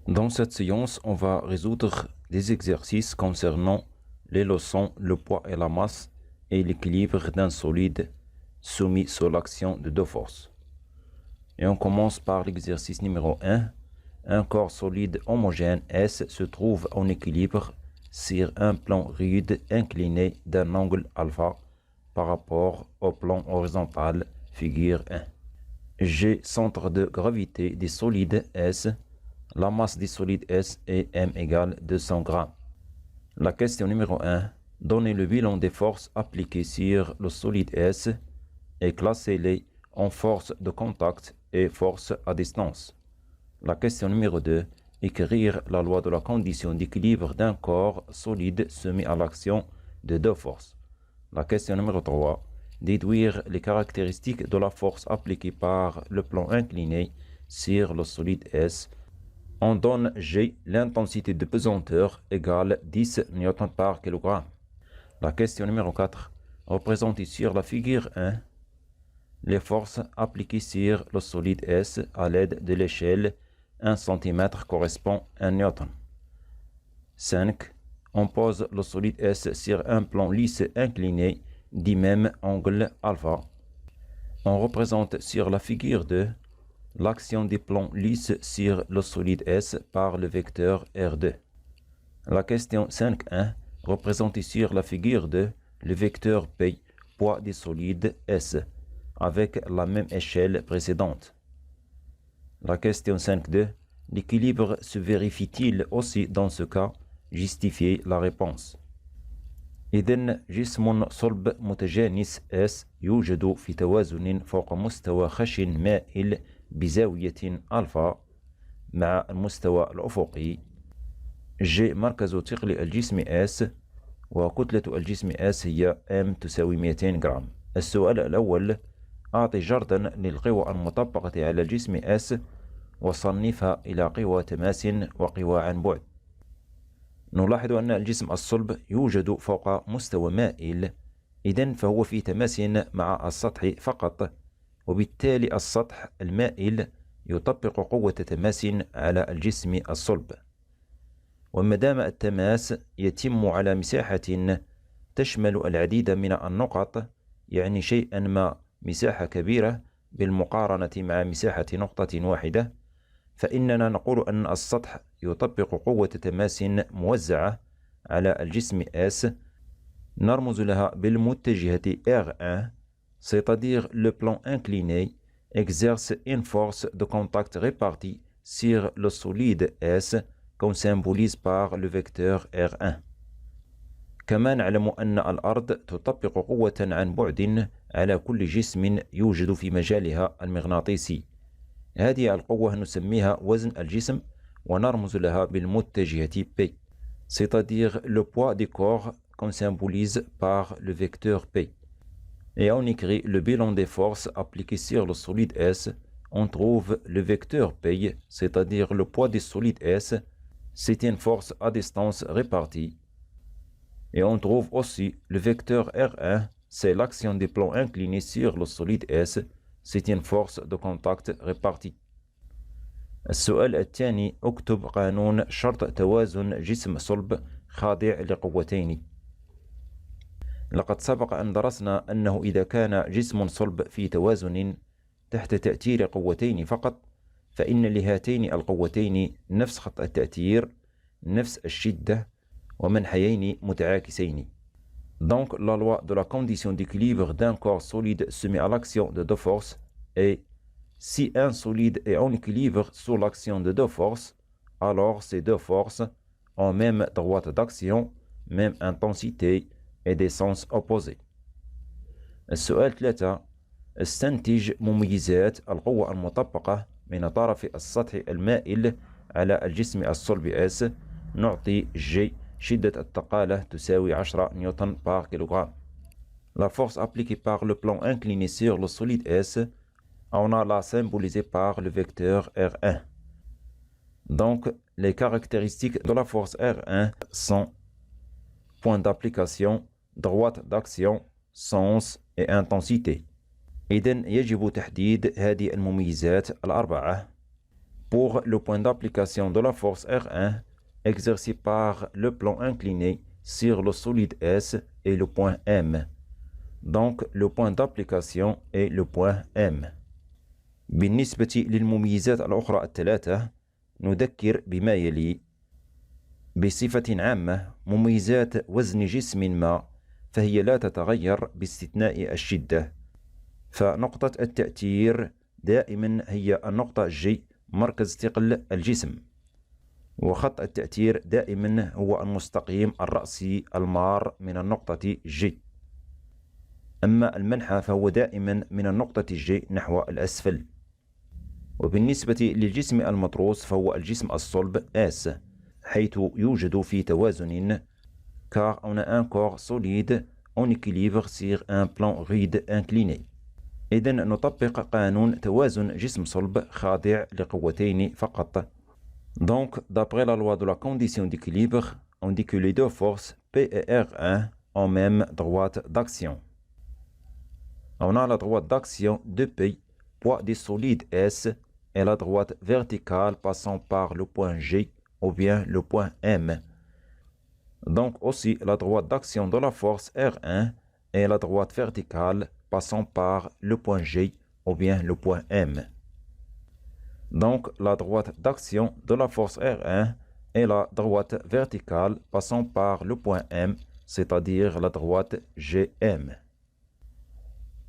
Dans cette séance, on va résoudre des exercices concernant les leçons, le poids et la masse et l'équilibre d'un solide soumis sous l'action de deux forces. Et on commence par l'exercice numéro 1. Un corps solide homogène S se trouve en équilibre sur un plan rude incliné d'un angle alpha par rapport au plan horizontal, figure 1. G, centre de gravité des solides S. La masse des solides S est M égale 200 grammes. La question numéro 1. Donnez le bilan des forces appliquées sur le solide S et classez-les en force de contact et force à distance. La question numéro 2. Écrire la loi de la condition d'équilibre d'un corps solide soumis à l'action de deux forces. La question numéro 3. Déduire les caractéristiques de la force appliquée par le plan incliné sur le solide S. On donne G l'intensité de pesanteur égale 10 N par kg. La question numéro 4. Représentez sur la figure 1 les forces appliquées sur le solide S à l'aide de l'échelle 1 cm correspond à 1 newton. 5. On pose le solide S sur un plan lisse incliné du même angle alpha. On représente sur la figure 2 l'action des plans lisses sur le solide S par le vecteur R2. La question 5.1. Représentez sur la figure 2 le vecteur P, poids des solides S, avec la même échelle précédente. La question 5.2. L'équilibre se vérifie-t-il aussi dans ce cas? Justifiez la réponse. إذن جسم صلب متجانس S يوجد في توازن فوق مستوى خشن مائل بزاوية ألفا مع المستوى الأفقي. G مركز ثقل الجسم S وكتلة الجسم S هي M تساوي 200 جرام. السؤال الأول: أعطي جردا للقوى المطبقة على الجسم S وصنفها إلى قوى تماس وقوى عن بعد. نلاحظ أن الجسم الصلب يوجد فوق مستوى مائل، إذن فهو في تماس مع السطح فقط، وبالتالي السطح المائل يطبق قوة تماس على الجسم الصلب. وما دام التماس يتم على مساحة تشمل العديد من النقط، يعني شيئا ما مساحة كبيرة بالمقارنة مع مساحة نقطة واحدة، فإننا نقول أن السطح يطبق قوة تماس موزعة على الجسم S. نرمز لها بالمتجهة R1، c'est-à-dire le plan incliné exerce une force de contact répartie sur le solide S qu'on symbolise par le vecteur R1. كما نعلم أن الأرض تطبق قوة عن بعد على كل جسم يوجد في مجالها المغناطيسي. هذه القوة نسميها وزن الجسم ونرمز لها بالمتجهة P, c'est-à-dire le poids du corps qu'on symbolise par le vecteur P. Et on écrit le bilan des forces appliquées sur le solide S. On trouve le vecteur P, c'est-à-dire le poids du solide S, c'est une force à distance répartie. Et on trouve aussi le vecteur R1, c'est l'action des plans inclinés sur le solide S, c'est une force de contact répartie. السؤال الثاني: اكتب قانون شرط توازن جسم صلب خاضع لقوتين. لقد سبق أن درسنا أنه إذا كان جسم صلب في توازن تحت تأثير قوتين فقط، فإن لهاتين القوتين نفس خط التأثير، نفس الشدة، ومنحيين متعاكسين. Donc la loi de la condition d'équilibre d'un corps solide soumis à l'action de deux forces est: si un solide est en équilibre sous l'action de deux forces, alors ces deux forces ont même droite d'action, même intensité et des sens opposés. السؤال 3: استنتج مميزات القوة المطبقة من طرف السطح المائل على الجسم الصلب S. نعطي G شدة الثقالة تساوي 10 نيوتن par kilogramme. La force appliquée par le plan incliné sur le solide S, on a la symbolisée par le vecteur R1. Donc, les caractéristiques de la force R1 sont point d'application, droite d'action, sens et intensité. إذن يجب تحديد هذه المميزات الأربعة. pour le point d'application de la force R1 exercée par le plan incliné sur le solide S et le point M. Donc le point d'application est le point M. بالنسبة للمميزات الأخرى الثلاثة نذكر بما يلي. بصفة عامة مميزات وزن جسم ما فهي لا تتغير باستثناء الشدة، فنقطة التأثير دائما هي النقطة G مركز ثقل الجسم، وخط التأثير دائما هو المستقيم الرأسي المار من النقطة G. أما المنحى فهو دائما من النقطة G نحو الأسفل. وبالنسبة للجسم المطروس فهو الجسم الصلب S، حيث يوجد في توازن car on a un corps solide en équilibre sur un plan ride incliné. إذن نطبق قانون توازن جسم صلب خاضع لقوتين فقط. Donc, d'après la loi de la condition d'équilibre, on dit que les deux forces P et R1 ont même droite d'action. On a la droite d'action de P, poids du solide S, et la droite verticale passant par le point G ou bien le point M. Donc aussi la droite d'action de la force R1 et la droite verticale passant par le point G ou bien le point M. Donc la droite d'action de la force R1 et la droite verticale passant par le point M, c'est-à-dire la droite GM.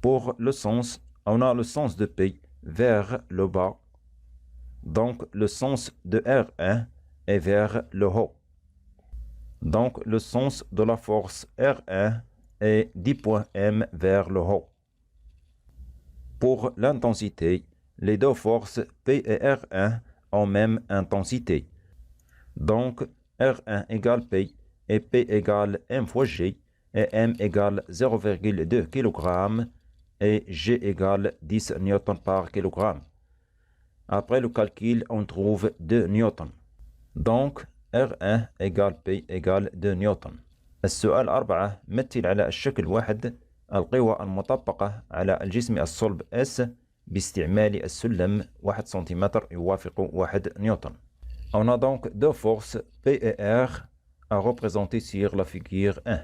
Pour le sens, on a le sens de P vers le bas. Donc le sens de R1 est vers le haut. Donc le sens de la force R1 est du point M vers le haut. Pour l'intensité, les deux forces P et R1 ont même intensité. Donc R1 égale P et P égale M fois G et M égale 0,2 kg et G égale 10 N par kg. Après le calcul, on trouve 2 newtons. Donc R1 égale P égale 2 نيوتن. السؤال 4 مثل على الشكل 1 القوى المطبقة على الجسم الصلب S باستعمال السلم 1 سم يوافق 1 نيوتن. On a donc deux forces P et R à représenter sur la figure 1.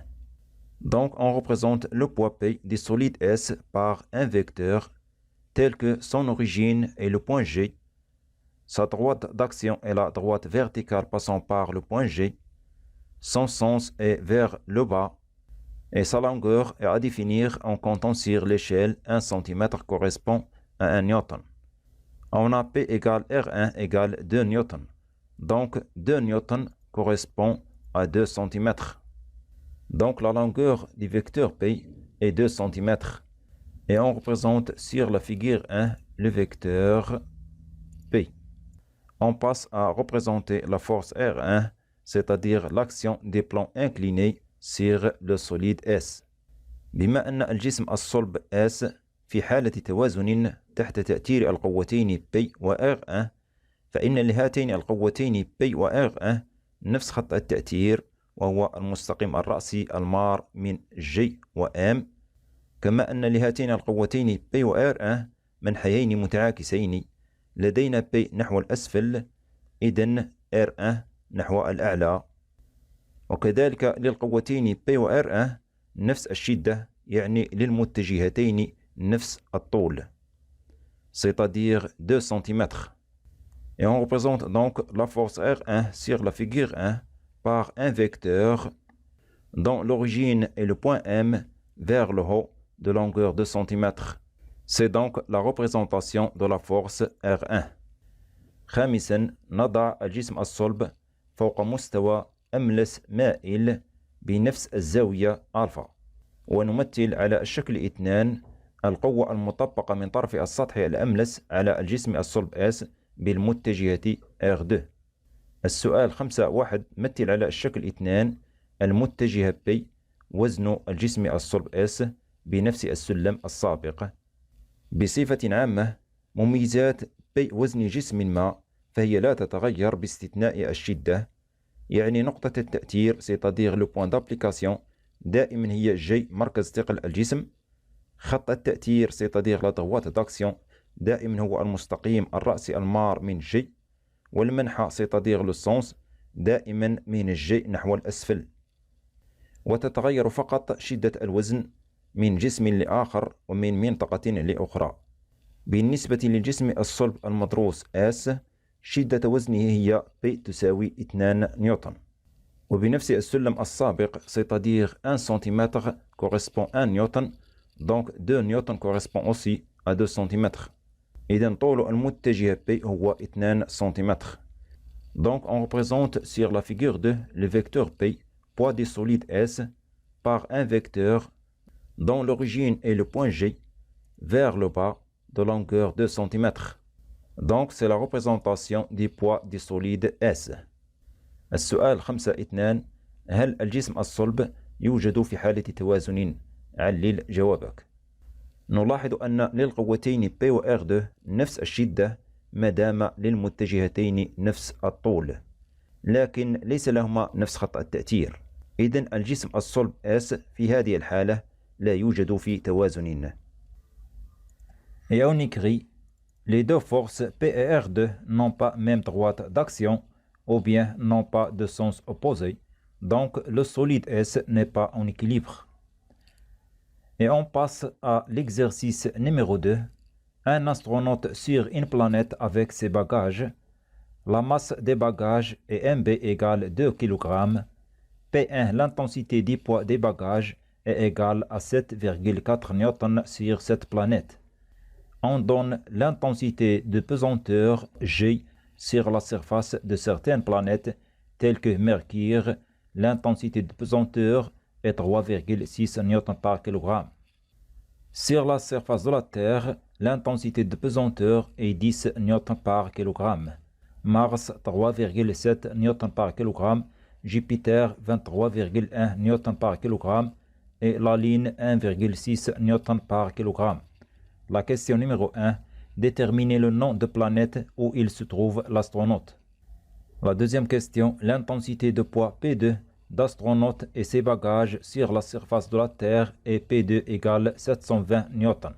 Donc on représente le poids P du solide S par un vecteur tel que son origine est le point G. Sa droite d'action est la droite verticale passant par le point G. Son sens est vers le bas. Et sa longueur est à définir en comptant sur l'échelle 1 cm correspond à 1 newton. On a P égale R1 égale 2 newtons. Donc 2 newtons correspond à 2 cm. Donc la longueur du vecteur P est 2 cm. Et on représente sur la figure 1 le vecteur P. On passe à représenter la force R1, c'est-à-dire l'action des plans inclinés sur le solide S. بما أن الجسم الصلب S في حالة توازن تحت تأثير القوتين P و R1، فإن لهاتين القوتين P و R1 نفس خط التأثير، وهو المستقيم الرأسي المار من G و M، كما أن لهاتين القوتين P و R1 منحيين متعاكسين، لدينا P نحو الأسفل، إذن R1 نحو الأعلى. وكذلك للقوتين P و R1 نفس الشدة، يعني للمتجهتين نفس الطول، c'est-à-dire 2 cm. Et on représente donc la force R1 sur la figure 1 par un vecteur dont l'origine est le point M vers le haut de longueur de cm. C'est donc la représentation de la force R1. خامسا نضع الجسم الصلب فوق مستوى أملس مائل بنفس الزاوية ألفا، ونمثل على الشكل 2 القوة المطبقة من طرف السطح الأملس على الجسم الصلب S بالمتجهة R2. السؤال 5.1 مثل على الشكل 2 المتجهة P وزن الجسم الصلب S بنفس السلم السابق. بصفة عامة مميزات P وزن جسم ما فهي لا تتغير باستثناء الشدة، يعني نقطة التأثير c'est-à-dire le point d'application دائما هي G مركز ثقل الجسم. خط التأثير c'est-à-dire la droite d'action دائما هو المستقيم الرأسي المار من G. والمنحى c'est-à-dire le sens دائما من الجي نحو الأسفل، وتتغير فقط شدة الوزن من جسم لآخر ومن منطقة لأخرى. بالنسبة للجسم الصلب المدروس S شدة وزنه هي P تساوي 2 نيوتن. وبنفس السلم السابق c'est-à-dire 1 cm correspond 1 نيوتن، donc 2 نيوتن correspond aussi à 2 cm. إذن طول المتجه P هو 2 cm. Donc on représente sur la figure 2 le vecteur P, poids du solide S, par un vecteur dont l'origine est le point G vers le bas de longueur 2 cm. Donc c'est la représentation du poids du solide S. السؤال 5.2 هل الجسم الصلب يوجد في حالة توازن؟ علل جوابك. نلاحظ أن للقوتين P و R2 نفس الشدة ما دام للمتجهتين نفس الطول، لكن ليس لهما نفس خط التأثير. إذن الجسم الصلب S في هذه الحالة لا يوجد في توازن. Et on écrit les deux forces P et R2 n'ont pas même droite d'action ou bien n'ont pas de sens opposé, donc le solide S n'est pas en équilibre. Et on passe à l'exercice numéro 2. Un astronaute sur une planète avec ses bagages. La masse des bagages est mb égale 2 kg. P1, l'intensité du poids des bagages, est égale à 7,4 Newton sur cette planète. On donne l'intensité de pesanteur G sur la surface de certaines planètes, telles que Mercure. L'intensité de pesanteur est 3,6 Newton par kg. Sur la surface de la Terre, l'intensité de pesanteur est 10 Newton par kg. Mars 3,7 Newton par kg. Jupiter 23,1 Newton par kg. Et la Lune 1,6 Newton par kg. La question numéro 1. Déterminez le nom de planète où il se trouve l'astronaute. La deuxième question. L'intensité de poids P2 d'astronaute et ses bagages sur la surface de la Terre est P2 égale 720 Newton.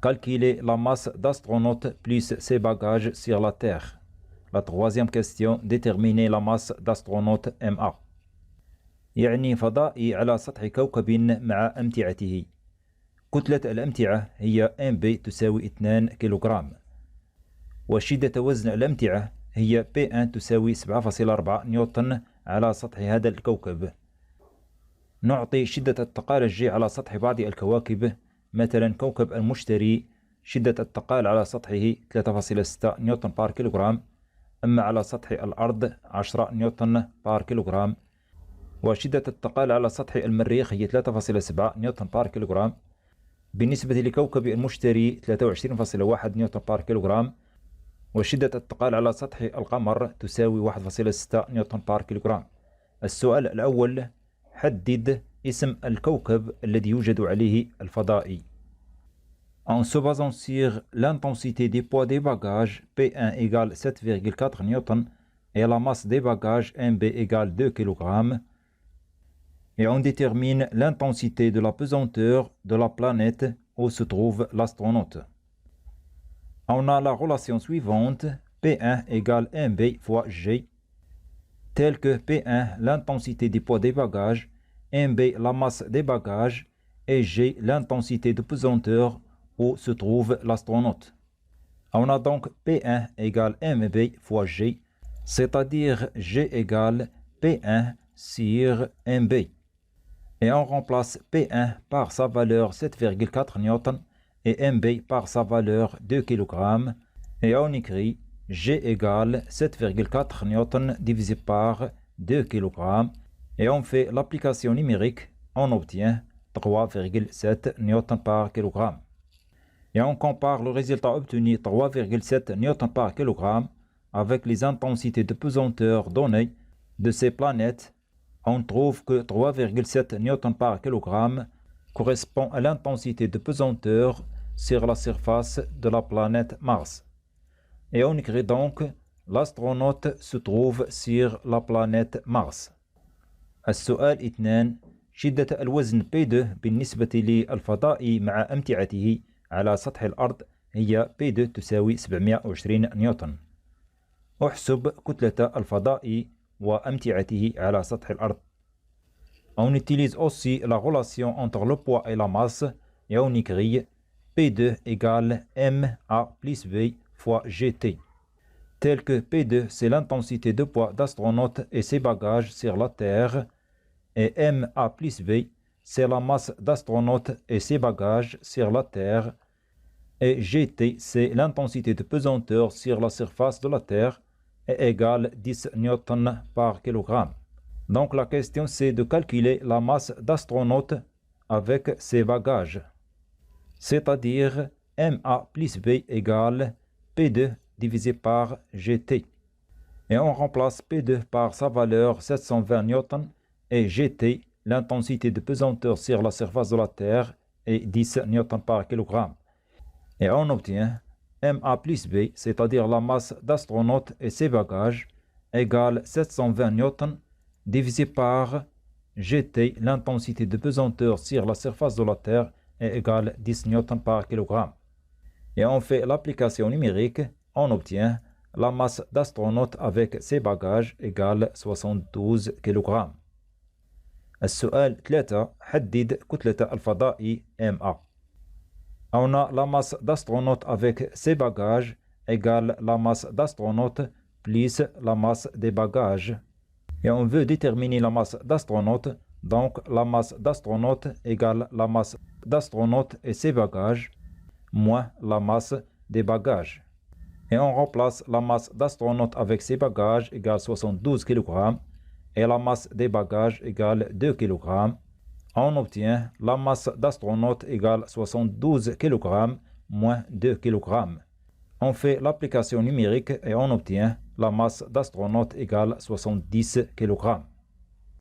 Calculez la masse d'astronaute plus ses bagages sur la Terre. La troisième question. Déterminez la masse d'astronaute MA. يعني فضائي على سطح كوكب مع أمتعته. كتلة الأمتعة هي MB تساوي 2 كيلوغرام، وشدة وزن الأمتعة هي P1 تساوي 7.4 نيوتن على سطح هذا الكوكب. نعطي شدة التقال G على سطح بعض الكواكب، مثلا كوكب المشتري شدة التقال على سطحه 3.6 نيوتن بار كيلوغرام، أما على سطح الأرض 10 نيوتن بار كيلوغرام، وشدة التقال على سطح المريخ هي 3.7 نيوتن بار كيلوغرام. بالنسبة لكوكب المشتري 23.1 نيوتن بار كيلوغرام، وشدة التقال على سطح القمر تساوي 1.6 نيوتن بار كيلوغرام. السؤال الأول. حدد اسم الكوكب الذي يوجد عليه الفضائي. En se basant sur l'intensité du poids des bagages P1 égale 7,4 Newton et la masse des bagages MB égale 2 kg, et on détermine l'intensité de la pesanteur de la planète où se trouve l'astronaute. On a la relation suivante, P1 égale MB fois G, telle que P1 l'intensité du poids des bagages, MB la masse des bagages et G l'intensité de pesanteur où se trouve l'astronaute. On a donc P1 égale MB fois G, c'est-à-dire G égale P1 sur MB. Et on remplace P1 par sa valeur 7,4 Newton et MB par sa valeur 2 kg, et on écrit G égale 7,4 Newton divisé par 2 kg, et on fait l'application numérique, on obtient 3,7 Newton par kg. Et on compare le résultat obtenu 3,7 Newton par kg avec les intensités de pesanteur données de ces planètes. On trouve que 3,7 Newton par kg correspond à l'intensité de pesanteur sur la surface de la planète Mars. Et on écrit donc l'astronaute se trouve sur la planète Mars. السؤال 2. شدة الوزن P2 بالنسبة للفضائي مع أمتعته على سطح الأرض هي P2 تساوي 720 نيوتن. احسب كتلة الفضاء وأمتعته على سطح الأرض. On utilise aussi la relation entre le poids et la masse et on écrit P2 égale MA plus V fois GT. Tel que P2 c'est l'intensité de poids d'astronaute et ses bagages sur la Terre et MA plus V c'est la masse d'astronaute et ses bagages sur la Terre et GT c'est l'intensité de pesanteur sur la surface de la Terre est égale 10 newtons par kilogramme. Donc la question c'est de calculer la masse d'astronaute avec ses bagages. C'est-à-dire MA plus V égale P2 divisé par GT. Et on remplace P2 par sa valeur 720 newtons et GT, l'intensité de pesanteur sur la surface de la Terre, est 10 newtons par kilogramme. Et on obtient MA plus V, c'est-à-dire la masse d'astronaute et ses bagages, égale 720 newtons divisé par GT, l'intensité de pesanteur sur la surface de la Terre, est égale 10 newtons par kilogramme. Et on fait l'application numérique, on obtient la masse d'astronaute avec ses bagages égale 72 kg. السؤال 3 حدد كتلة الفضاء MA. On a la masse d'astronaute avec ses bagages égale la masse d'astronaute plus la masse des bagages. Et on veut déterminer la masse d'astronaute, donc la masse d'astronaute égale la masse d'astronaute et ses bagages moins la masse des bagages. Et on remplace la masse d'astronaute avec ses bagages égale 72 kg et la masse des bagages égale 2 kg. On obtient la masse d'astronaute égale 72 kg moins 2 kg. On fait l'application numérique et on obtient la masse d'astronaute égale 70 kg.